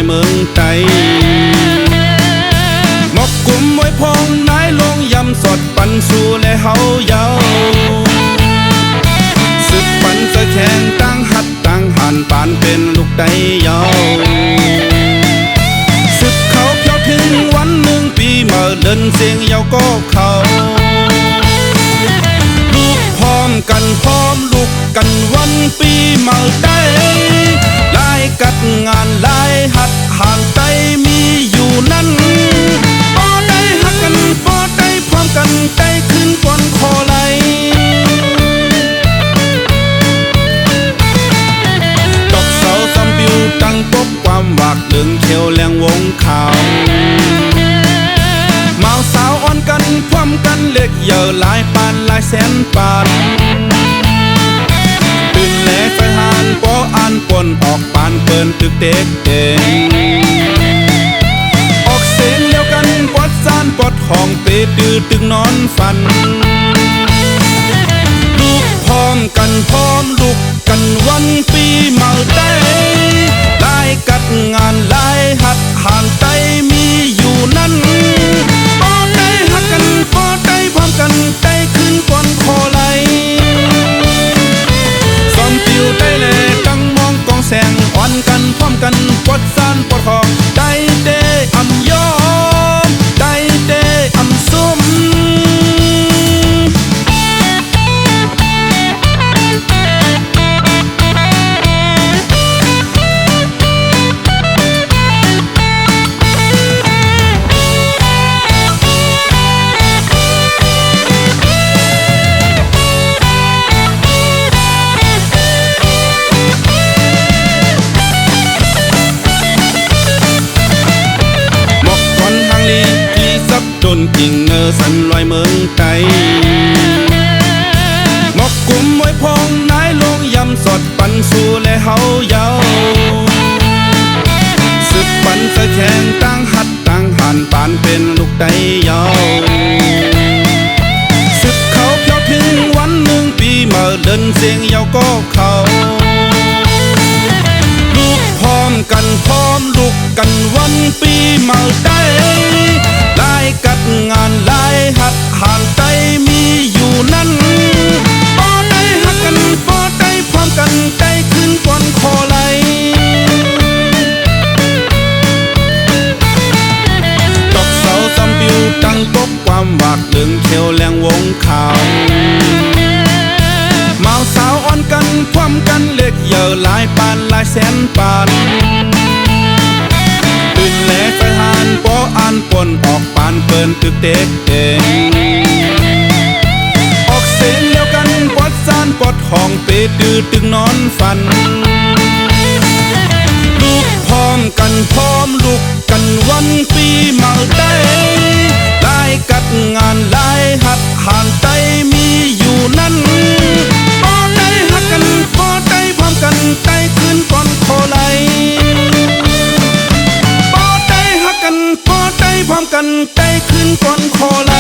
เมืองไตหมอกกลุ่มมวยพองนายลงยำสดปันสู่และเฮาเยาสืบปันสะแข่งตั้งหัดตั้งหันปานเป็นลูกไดเยาสืบเขาเพียวถึงวันหนึ่งปีเมื่อเดินเสียงเยาก็เขาลูกพร้อมกันพร้อมลูกกันวันปีเมื่อได้ลายกัดงานลายหัดห่างไตมีอยู่นั้นพอได้หักกันพอได้พร้อมกันได้ขึ้นก่อนคอไหลดอกเสาซอมบิวตั้งปกความหวากเหลืองเขียวแรงวงข่าวเมาสาวอ่อนกันพร้อมกันเล็กเยอะหลายปานหลายแสนปานตื่นแหล่ไฟหานปออ่านปนออกปานเปิ้นตึกเด็กเองออกเสียงเลี้ยวกันปอดซานปอดห้องเปดื้อตึงนอนฝันลูกพร้อมกันพร้อมลูกกันวันปีเมาได้ลายกัดงานลายหัดห่างไตมีอยู่นั้นพอได้หักกันพอได้พร้อมกันได้ขึ้นก่อนคอไหลซ้อมปิวได้แลตั้งมองกองแสงอ่อนกันพร้อมกันปดซานปดหองได้เดอำยอมได้เดอำซุ่มจนกิ่งเงอสันลอยเมืองไตหมอกกลุ่มมวยพองนายลงยำสดปันสู่และเฮาเยาสืบปันสะแข่งตั้งหัดตั้งหันปานเป็นลูกไดเยาสืบเขาเพียวถึงวันหนึ่งปีเมื่อเดินเสียงเยาก็เขาลูกพร้อมกันพร้อมลูกกันวันปีเมื่อได้ลายกัดงานลายหัดห่างไตมีอยู่นั้นพอได้หักกันพอได้พร้อมกันได้ขึ้นก่อนคอไหลดอกเสาซอมบิวตั้งปกความหวากเหลืองเขียวแรงวงข่าวเมาสาวอ่อนกันพร้อมกันเล็กเยอะหลายปานหลายแสนปานตื่นแหล่ไฟหานปออ่านปนออกปานเปิ้นตึกเด็กเองออกเสียงเลี้ยวกันปอดซานปอดห้องเปดื้อตึงนอนฝันลูกพร้อมกันพร้อมลูกกันวันปีเมาได้ลายกัดงานลายหัดห่างไตมีอยู่นั้นพอได้หักกันพอได้พร้อมกันได้ขึ้นก่อนคอไหลพอได้หักกันพอได้พร้อมกันได้ขึ้นก่อนคอไหล